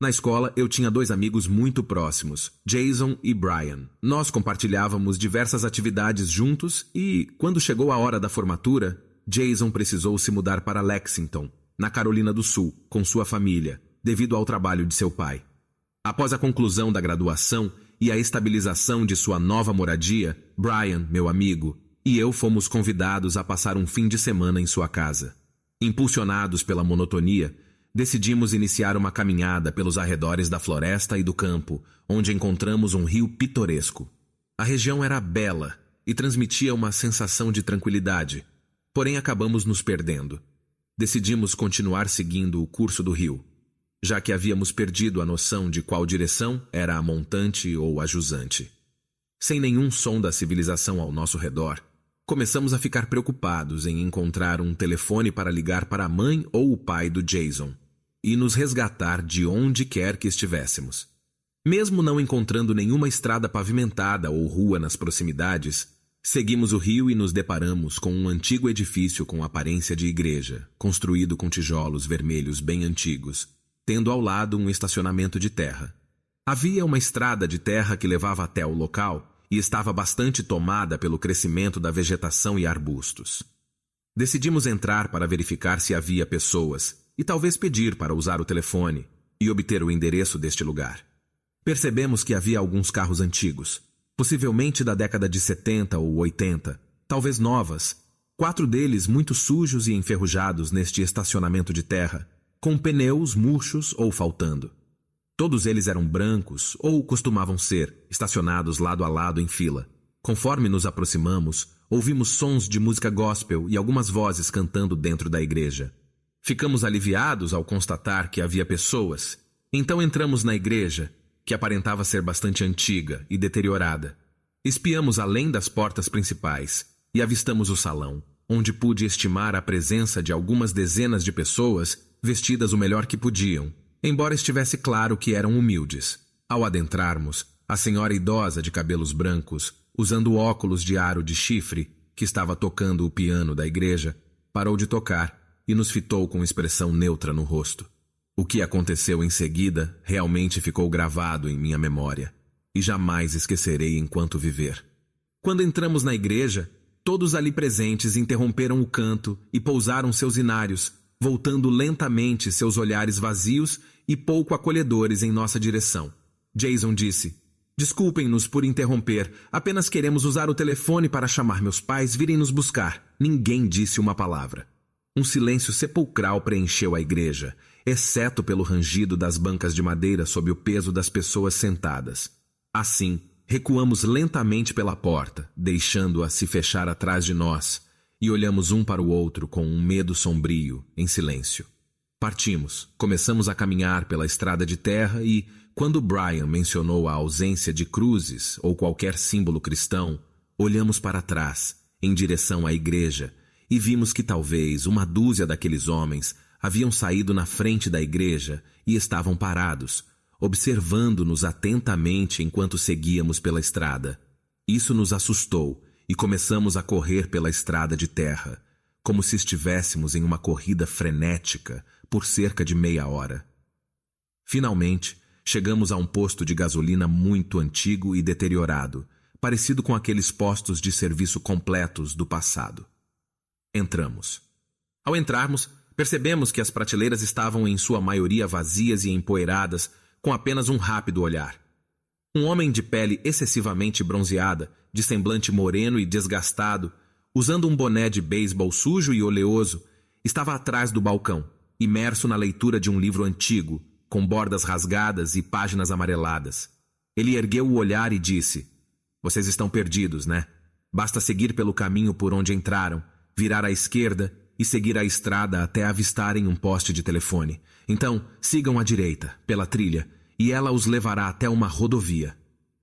Na escola, eu tinha 2 amigos muito próximos, Jason e Brian. Nós compartilhávamos diversas atividades juntos e, quando chegou a hora da formatura, Jason precisou se mudar para Lexington, na Carolina do Sul, com sua família, devido ao trabalho de seu pai. Após a conclusão da graduação e a estabilização de sua nova moradia, Brian, meu amigo, e eu fomos convidados a passar um fim de semana em sua casa. Impulsionados pela monotonia, decidimos iniciar uma caminhada pelos arredores da floresta e do campo, onde encontramos um rio pitoresco. A região era bela e transmitia uma sensação de tranquilidade, porém acabamos nos perdendo. Decidimos continuar seguindo o curso do rio, já que havíamos perdido a noção de qual direção era a montante ou a jusante. Sem nenhum som da civilização ao nosso redor, começamos a ficar preocupados em encontrar um telefone para ligar para a mãe ou o pai do Jason e nos resgatar de onde quer que estivéssemos. Mesmo não encontrando nenhuma estrada pavimentada ou rua nas proximidades, seguimos o rio e nos deparamos com um antigo edifício com aparência de igreja, construído com tijolos vermelhos bem antigos, tendo ao lado um estacionamento de terra. Havia uma estrada de terra que levava até o local e estava bastante tomada pelo crescimento da vegetação e arbustos. Decidimos entrar para verificar se havia pessoas e talvez pedir para usar o telefone e obter o endereço deste lugar. Percebemos que havia alguns carros antigos, possivelmente da década de 70 ou 80, talvez novas, 4 deles muito sujos e enferrujados neste estacionamento de terra, com pneus murchos ou faltando. Todos eles eram brancos ou costumavam ser, estacionados lado a lado em fila. Conforme nos aproximamos, ouvimos sons de música gospel e algumas vozes cantando dentro da igreja. Ficamos aliviados ao constatar que havia pessoas, então entramos na igreja, que aparentava ser bastante antiga e deteriorada. Espiamos além das portas principais e avistamos o salão, onde pude estimar a presença de algumas dezenas de pessoas vestidas o melhor que podiam, embora estivesse claro que eram humildes. Ao adentrarmos, a senhora idosa de cabelos brancos, usando óculos de aro de chifre, que estava tocando o piano da igreja, parou de tocar e nos fitou com expressão neutra no rosto. O que aconteceu em seguida realmente ficou gravado em minha memória, e jamais esquecerei enquanto viver. Quando entramos na igreja, todos ali presentes interromperam o canto e pousaram seus inários, voltando lentamente seus olhares vazios e pouco acolhedores em nossa direção. Jason disse: "Desculpem-nos por interromper, apenas queremos usar o telefone para chamar meus pais virem nos buscar." Ninguém disse uma palavra. Um silêncio sepulcral preencheu a igreja, exceto pelo rangido das bancas de madeira sob o peso das pessoas sentadas. Assim, recuamos lentamente pela porta, deixando-a se fechar atrás de nós, e olhamos um para o outro com um medo sombrio, em silêncio. Partimos, começamos a caminhar pela estrada de terra e, quando Brian mencionou a ausência de cruzes ou qualquer símbolo cristão, olhamos para trás, em direção à igreja, e vimos que talvez 1 dúzia daqueles homens haviam saído na frente da igreja e estavam parados, observando-nos atentamente enquanto seguíamos pela estrada. Isso nos assustou e começamos a correr pela estrada de terra, como se estivéssemos em uma corrida frenética por cerca de meia hora. Finalmente, chegamos a um posto de gasolina muito antigo e deteriorado, parecido com aqueles postos de serviço completos do passado. Entramos. Ao entrarmos, percebemos que as prateleiras estavam em sua maioria vazias e empoeiradas, com apenas um rápido olhar. Um homem de pele excessivamente bronzeada, de semblante moreno e desgastado, usando um boné de beisebol sujo e oleoso, estava atrás do balcão, imerso na leitura de um livro antigo, com bordas rasgadas e páginas amareladas. Ele ergueu o olhar e disse: "Vocês estão perdidos, né? Basta seguir pelo caminho por onde entraram, virar à esquerda e seguir a estrada até avistarem um poste de telefone. Então, sigam à direita, pela trilha, e ela os levará até uma rodovia."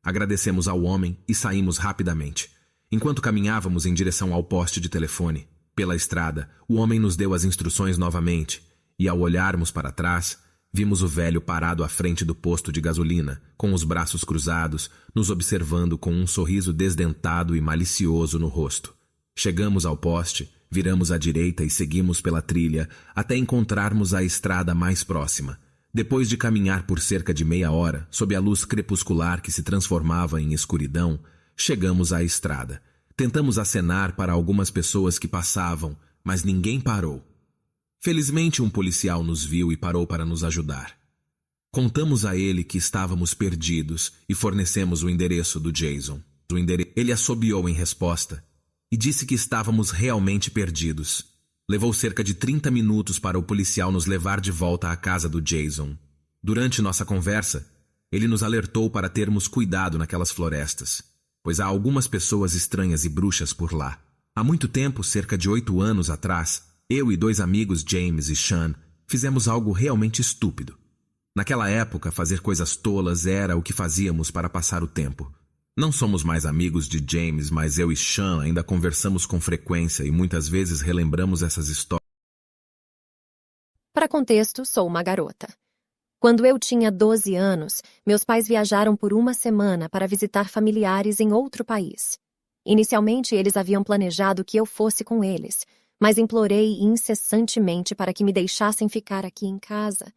Agradecemos ao homem e saímos rapidamente. Enquanto caminhávamos em direção ao poste de telefone, pela estrada, o homem nos deu as instruções novamente, e ao olharmos para trás, vimos o velho parado à frente do posto de gasolina, com os braços cruzados, nos observando com um sorriso desdentado e malicioso no rosto. Chegamos ao poste, viramos à direita e seguimos pela trilha até encontrarmos a estrada mais próxima, Depois de caminhar por cerca de meia hora, sob a luz crepuscular que se transformava em escuridão, chegamos à estrada. Tentamos acenar para algumas pessoas que passavam, mas ninguém parou. Felizmente, um policial nos viu e parou para nos ajudar. Contamos a ele que estávamos perdidos e fornecemos o endereço do Jason. Ele assobiou em resposta e disse que estávamos realmente perdidos. Levou cerca de 30 minutos para o policial nos levar de volta à casa do Jason. Durante nossa conversa, ele nos alertou para termos cuidado naquelas florestas, pois há algumas pessoas estranhas e bruxas por lá. Há muito tempo, cerca de 8 anos atrás, eu e 2 amigos, James e Sean, fizemos algo realmente estúpido. Naquela época, fazer coisas tolas era o que fazíamos para passar o tempo. Não somos mais amigos de James, mas eu e Sean ainda conversamos com frequência e muitas vezes relembramos essas histórias. Para contexto, sou uma garota. Quando eu tinha 12 anos, meus pais viajaram por uma semana para visitar familiares em outro país. Inicialmente, eles haviam planejado que eu fosse com eles, mas implorei incessantemente para que me deixassem ficar aqui em casa.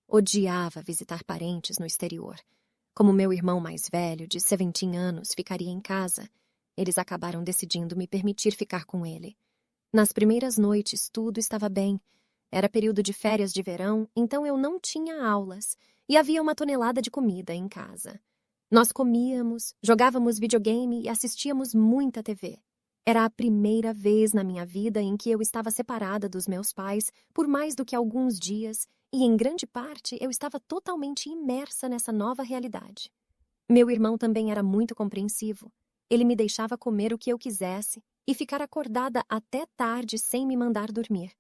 Odiava visitar parentes no exterior. Como meu irmão mais velho, de 17 anos, ficaria em casa, eles acabaram decidindo me permitir ficar com ele. Nas primeiras noites, tudo estava bem. Era período de férias de verão, então eu não tinha aulas e havia uma tonelada de comida em casa. Nós comíamos, jogávamos videogame e assistíamos muita TV. Era a primeira vez na minha vida em que eu estava separada dos meus pais por mais do que alguns dias e, em grande parte, eu estava totalmente imersa nessa nova realidade. Meu irmão também era muito compreensivo. Ele me deixava comer o que eu quisesse e ficar acordada até tarde sem me mandar dormir.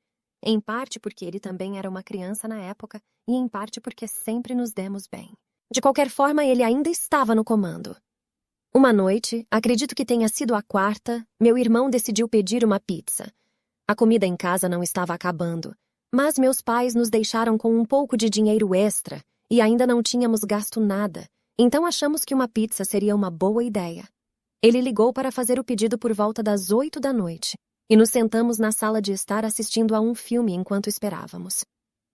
Em parte porque ele também era uma criança na época e em parte porque sempre nos demos bem. De qualquer forma, ele ainda estava no comando. Uma noite, acredito que tenha sido a 4ª, meu irmão decidiu pedir uma pizza. A comida em casa não estava acabando, mas meus pais nos deixaram com um pouco de dinheiro extra e ainda não tínhamos gasto nada, então achamos que uma pizza seria uma boa ideia. Ele ligou para fazer o pedido por volta das 8 da noite e nos sentamos na sala de estar assistindo a um filme enquanto esperávamos.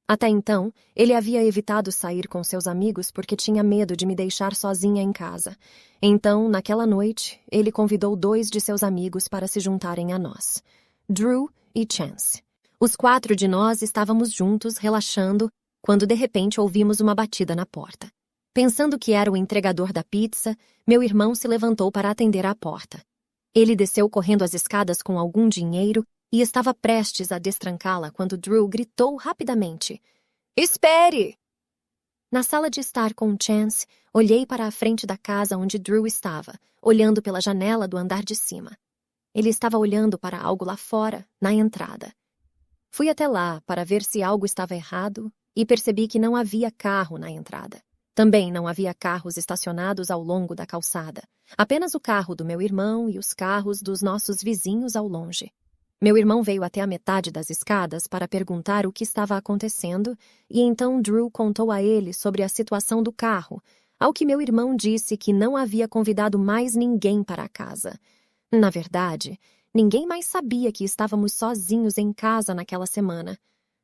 Até então, ele havia evitado sair com seus amigos porque tinha medo de me deixar sozinha em casa. Então, naquela noite, ele convidou 2 de seus amigos para se juntarem a nós, Drew e Chance. Os 4 de nós estávamos juntos, relaxando, quando de repente ouvimos uma batida na porta. Pensando que era o entregador da pizza, meu irmão se levantou para atender à porta. Ele desceu correndo as escadas com algum dinheiro e estava prestes a destrancá-la quando Drew gritou rapidamente: "Espere!" Na sala de estar com Chance, olhei para a frente da casa onde Drew estava, olhando pela janela do andar de cima. Ele estava olhando para algo lá fora, na entrada. Fui até lá para ver se algo estava errado e percebi que não havia carro na entrada. Também não havia carros estacionados ao longo da calçada. Apenas o carro do meu irmão e os carros dos nossos vizinhos ao longe. Meu irmão veio até a metade das escadas para perguntar o que estava acontecendo e então Drew contou a ele sobre a situação do carro, ao que meu irmão disse que não havia convidado mais ninguém para a casa. Na verdade, ninguém mais sabia que estávamos sozinhos em casa naquela semana.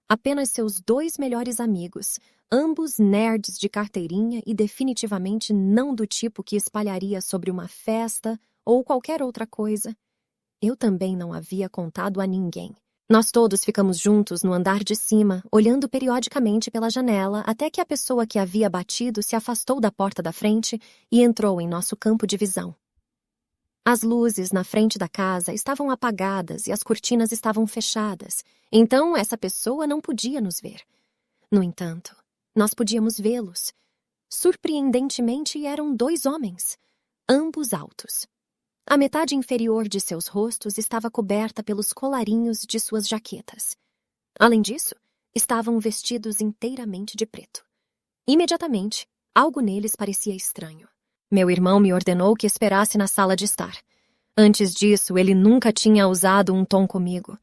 Apenas seus 2 melhores amigos, ambos nerds de carteirinha e definitivamente não do tipo que espalharia sobre uma festa ou qualquer outra coisa. Eu também não havia contado a ninguém. Nós todos ficamos juntos no andar de cima, olhando periodicamente pela janela até que a pessoa que havia batido se afastou da porta da frente e entrou em nosso campo de visão. As luzes na frente da casa estavam apagadas e as cortinas estavam fechadas, então essa pessoa não podia nos ver. No entanto, nós podíamos vê-los. Surpreendentemente, eram 2 homens, ambos altos. A metade inferior de seus rostos estava coberta pelos colarinhos de suas jaquetas. Além disso, estavam vestidos inteiramente de preto. Imediatamente, algo neles parecia estranho. Meu irmão me ordenou que esperasse na sala de estar. Antes disso, ele nunca tinha usado um tom comigo.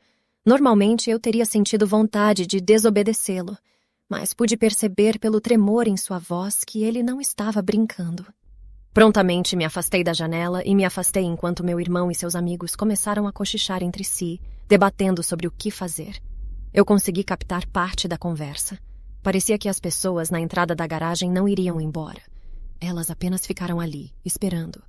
Normalmente, eu teria sentido vontade de desobedecê-lo, mas pude perceber pelo tremor em sua voz que ele não estava brincando. Prontamente me afastei da janela e me afastei enquanto meu irmão e seus amigos começaram a cochichar entre si, debatendo sobre o que fazer. Eu consegui captar parte da conversa. Parecia que as pessoas na entrada da garagem não iriam embora. Elas apenas ficaram ali, esperando.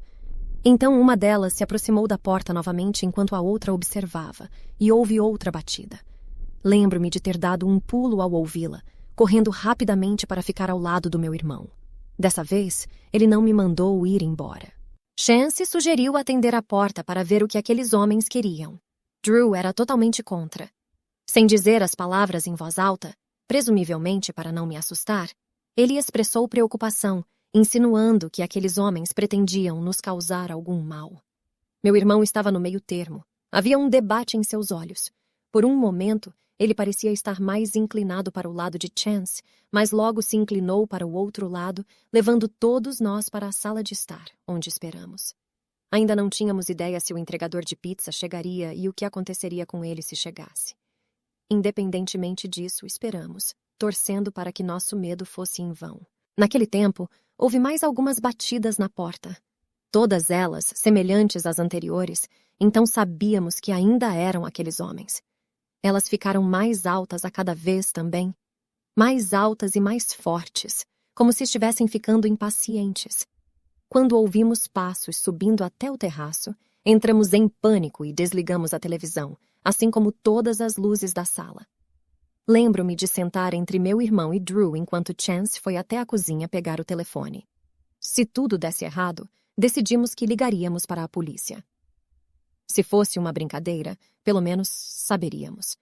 Então uma delas se aproximou da porta novamente enquanto a outra observava, e houve outra batida. Lembro-me de ter dado um pulo ao ouvi-la, correndo rapidamente para ficar ao lado do meu irmão. Dessa vez, ele não me mandou ir embora. Chance sugeriu atender a porta para ver o que aqueles homens queriam. Drew era totalmente contra. Sem dizer as palavras em voz alta, presumivelmente para não me assustar, ele expressou preocupação, insinuando que aqueles homens pretendiam nos causar algum mal. Meu irmão estava no meio termo. Havia um debate em seus olhos. Por um momento, ele parecia estar mais inclinado para o lado de Chance, mas logo se inclinou para o outro lado, levando todos nós para a sala de estar, onde esperamos. Ainda não tínhamos ideia se o entregador de pizza chegaria e o que aconteceria com ele se chegasse. Independentemente disso, esperamos, torcendo para que nosso medo fosse em vão. Naquele tempo, houve mais algumas batidas na porta. Todas elas, semelhantes às anteriores, então sabíamos que ainda eram aqueles homens. Elas ficaram mais altas a cada vez também. Mais altas e mais fortes, como se estivessem ficando impacientes. Quando ouvimos passos subindo até o terraço, entramos em pânico e desligamos a televisão, assim como todas as luzes da sala. Lembro-me de sentar entre meu irmão e Drew enquanto Chance foi até a cozinha pegar o telefone. Se tudo desse errado, decidimos que ligaríamos para a polícia. Se fosse uma brincadeira, pelo menos saberíamos.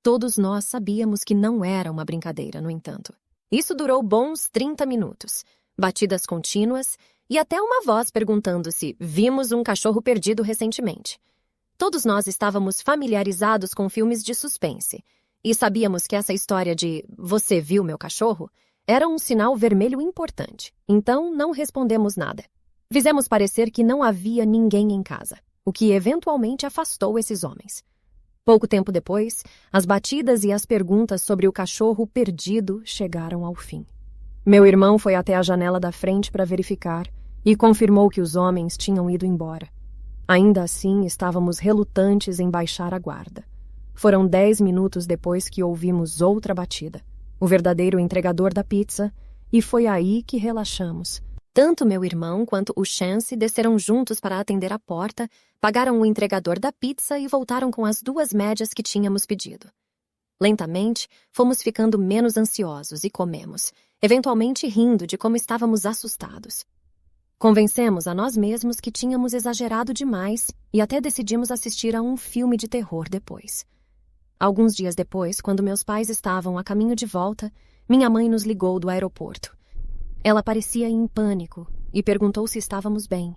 Todos nós sabíamos que não era uma brincadeira, no entanto. Isso durou bons 30 minutos, batidas contínuas e até uma voz perguntando se vimos um cachorro perdido recentemente. Todos nós estávamos familiarizados com filmes de suspense e sabíamos que essa história de "você viu meu cachorro" era um sinal vermelho importante, então não respondemos nada. Fizemos parecer que não havia ninguém em casa, o que eventualmente afastou esses homens. Pouco tempo depois, as batidas e as perguntas sobre o cachorro perdido chegaram ao fim. Meu irmão foi até a janela da frente para verificar e confirmou que os homens tinham ido embora. Ainda assim, estávamos relutantes em baixar a guarda. Foram 10 minutos depois que ouvimos outra batida, o verdadeiro entregador da pizza, e foi aí que relaxamos. Tanto meu irmão quanto o Chance desceram juntos para atender a porta, pagaram o entregador da pizza e voltaram com as 2 médias que tínhamos pedido. Lentamente, fomos ficando menos ansiosos e comemos, eventualmente rindo de como estávamos assustados. Convencemos a nós mesmos que tínhamos exagerado demais e até decidimos assistir a um filme de terror depois. Alguns dias depois, quando meus pais estavam a caminho de volta, minha mãe nos ligou do aeroporto. Ela parecia em pânico e perguntou se estávamos bem.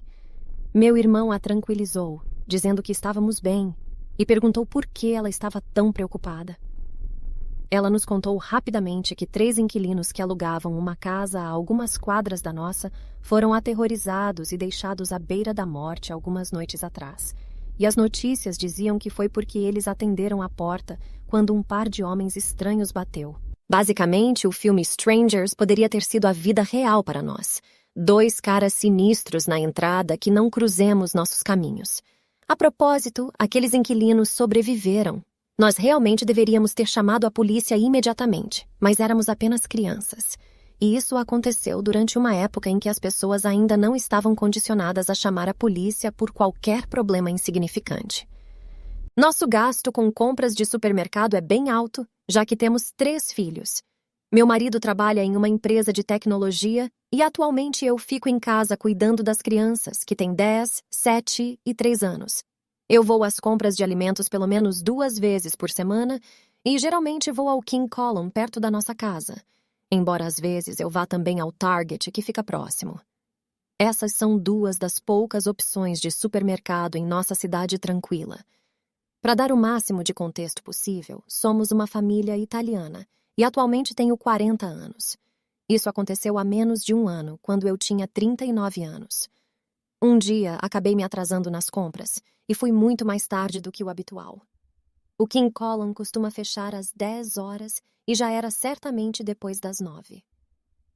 Meu irmão a tranquilizou, dizendo que estávamos bem, e perguntou por que ela estava tão preocupada. Ela nos contou rapidamente que 3 inquilinos que alugavam uma casa a algumas quadras da nossa foram aterrorizados e deixados à beira da morte algumas noites atrás. E as notícias diziam que foi porque eles atenderam a porta quando um par de homens estranhos bateu. Basicamente, o filme Strangers poderia ter sido a vida real para nós. 2 caras sinistros na entrada que não cruzemos nossos caminhos. A propósito, aqueles inquilinos sobreviveram. Nós realmente deveríamos ter chamado a polícia imediatamente, mas éramos apenas crianças. E isso aconteceu durante uma época em que as pessoas ainda não estavam condicionadas a chamar a polícia por qualquer problema insignificante. Nosso gasto com compras de supermercado é bem alto, já que temos 3 filhos. Meu marido trabalha em uma empresa de tecnologia e atualmente eu fico em casa cuidando das crianças, que têm 10, 7 e 3 anos. Eu vou às compras de alimentos pelo menos 2 vezes por semana e geralmente vou ao King Column perto da nossa casa, embora às vezes eu vá também ao Target, que fica próximo. Essas são 2 das poucas opções de supermercado em nossa cidade tranquila. Para dar o máximo de contexto possível, somos uma família italiana e atualmente tenho 40 anos. Isso aconteceu há menos de 1 ano, quando eu tinha 39 anos. Um dia, acabei me atrasando nas compras e fui muito mais tarde do que o habitual. O King Column costuma fechar às 10 horas e já era certamente depois das 9.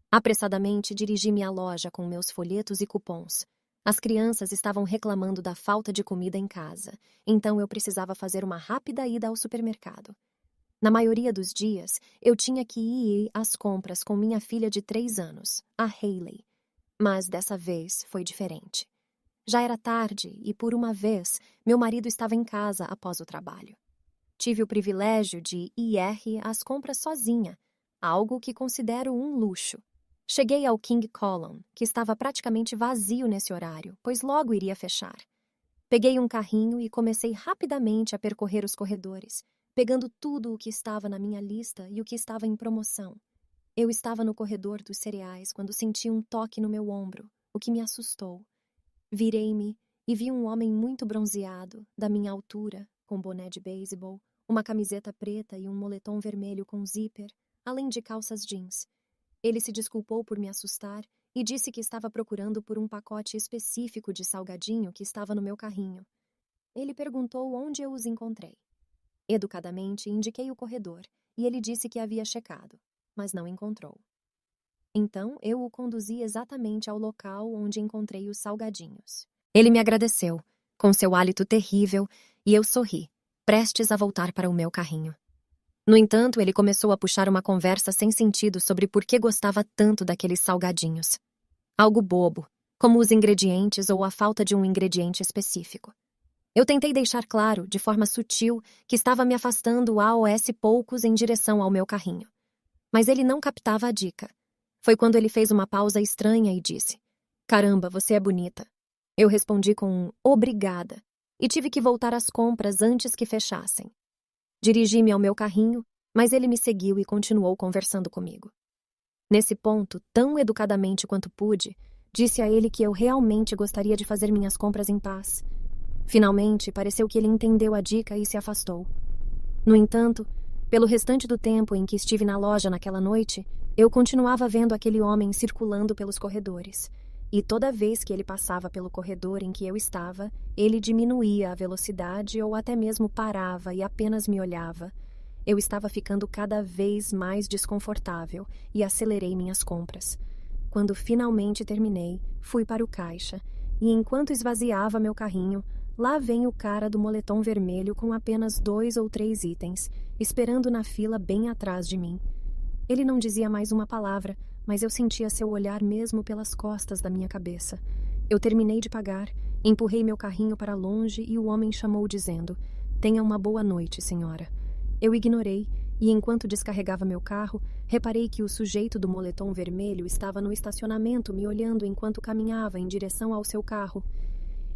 Apressadamente, dirigi-me à loja com meus folhetos e cupons. As crianças estavam reclamando da falta de comida em casa, então eu precisava fazer uma rápida ida ao supermercado. Na maioria dos dias, eu tinha que ir às compras com minha filha de 3 anos, a Hailey. Mas dessa vez foi diferente. Já era tarde e, por uma vez, meu marido estava em casa após o trabalho. Tive o privilégio de ir às compras sozinha, algo que considero um luxo. Cheguei ao King Column, que estava praticamente vazio nesse horário, pois logo iria fechar. Peguei um carrinho e comecei rapidamente a percorrer os corredores, pegando tudo o que estava na minha lista e o que estava em promoção. Eu estava no corredor dos cereais quando senti um toque no meu ombro, o que me assustou. Virei-me e vi um homem muito bronzeado, da minha altura, com boné de beisebol, uma camiseta preta e um moletom vermelho com zíper, além de calças jeans. Ele se desculpou por me assustar e disse que estava procurando por um pacote específico de salgadinho que estava no meu carrinho. Ele perguntou onde eu os encontrei. Educadamente, indiquei o corredor e ele disse que havia checado, mas não encontrou. Então, eu o conduzi exatamente ao local onde encontrei os salgadinhos. Ele me agradeceu, com seu hálito terrível, e eu sorri, prestes a voltar para o meu carrinho. No entanto, ele começou a puxar uma conversa sem sentido sobre por que gostava tanto daqueles salgadinhos. Algo bobo, como os ingredientes ou a falta de um ingrediente específico. Eu tentei deixar claro, de forma sutil, que estava me afastando aos poucos em direção ao meu carrinho. Mas ele não captava a dica. Foi quando ele fez uma pausa estranha e disse: "Caramba, você é bonita." Eu respondi com um "obrigada" e tive que voltar às compras antes que fechassem. Dirigi-me ao meu carrinho, mas ele me seguiu e continuou conversando comigo. Nesse ponto, tão educadamente quanto pude, disse a ele que eu realmente gostaria de fazer minhas compras em paz. Finalmente, pareceu que ele entendeu a dica e se afastou. No entanto, pelo restante do tempo em que estive na loja naquela noite, eu continuava vendo aquele homem circulando pelos corredores. E toda vez que ele passava pelo corredor em que eu estava, ele diminuía a velocidade ou até mesmo parava e apenas me olhava. Eu estava ficando cada vez mais desconfortável e acelerei minhas compras. Quando finalmente terminei, fui para o caixa e, enquanto esvaziava meu carrinho, lá vem o cara do moletom vermelho com apenas 2 ou 3 itens, esperando na fila bem atrás de mim. Ele não dizia mais uma palavra, mas eu sentia seu olhar mesmo pelas costas da minha cabeça. Eu terminei de pagar, empurrei meu carrinho para longe e o homem chamou dizendo: "Tenha uma boa noite, senhora." Eu ignorei e, enquanto descarregava meu carro, reparei que o sujeito do moletom vermelho estava no estacionamento me olhando enquanto caminhava em direção ao seu carro.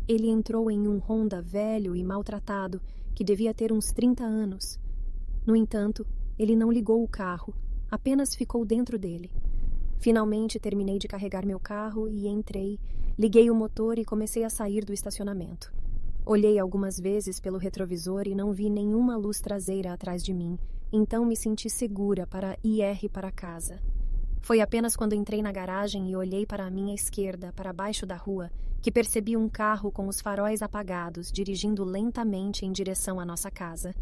Ele entrou em um Honda velho e maltratado, que devia ter uns 30 anos. No entanto, ele não ligou o carro, apenas ficou dentro dele. Finalmente terminei de carregar meu carro e entrei, liguei o motor e comecei a sair do estacionamento. Olhei algumas vezes pelo retrovisor e não vi nenhuma luz traseira atrás de mim, então me senti segura para ir para casa. Foi apenas quando entrei na garagem e olhei para a minha esquerda, para baixo da rua, que percebi um carro com os faróis apagados, dirigindo lentamente em direção à nossa casa.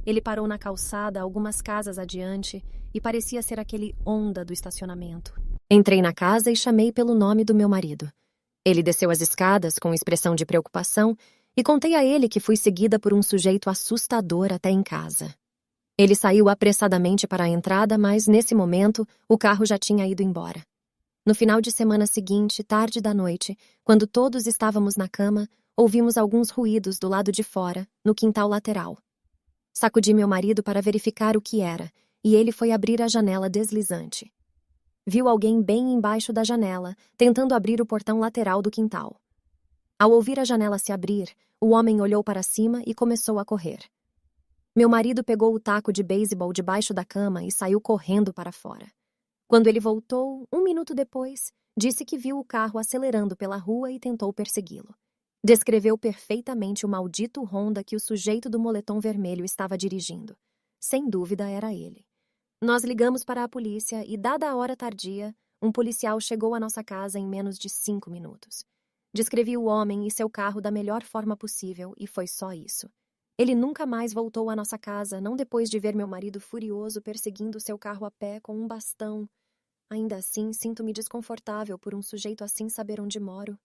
Ele parou na calçada algumas casas adiante e parecia ser aquele Honda do estacionamento. Entrei na casa e chamei pelo nome do meu marido. Ele desceu as escadas com expressão de preocupação e contei a ele que fui seguida por um sujeito assustador até em casa. Ele saiu apressadamente para a entrada, mas, nesse momento, o carro já tinha ido embora. No final de semana seguinte, tarde da noite, quando todos estávamos na cama, ouvimos alguns ruídos do lado de fora, no quintal lateral. Sacudi meu marido para verificar o que era, e ele foi abrir a janela deslizante. Viu alguém bem embaixo da janela, tentando abrir o portão lateral do quintal. Ao ouvir a janela se abrir, o homem olhou para cima e começou a correr. Meu marido pegou o taco de beisebol debaixo da cama e saiu correndo para fora. Quando ele voltou, 1 minuto depois, disse que viu o carro acelerando pela rua e tentou persegui-lo. Descreveu perfeitamente o maldito Honda que o sujeito do moletom vermelho estava dirigindo. Sem dúvida era ele. Nós ligamos para a polícia e, dada a hora tardia, um policial chegou à nossa casa em menos de 5 minutos. Descrevi o homem e seu carro da melhor forma possível e foi só isso. Ele nunca mais voltou à nossa casa, não depois de ver meu marido furioso perseguindo seu carro a pé com um bastão. Ainda assim, sinto-me desconfortável por um sujeito assim saber onde moro.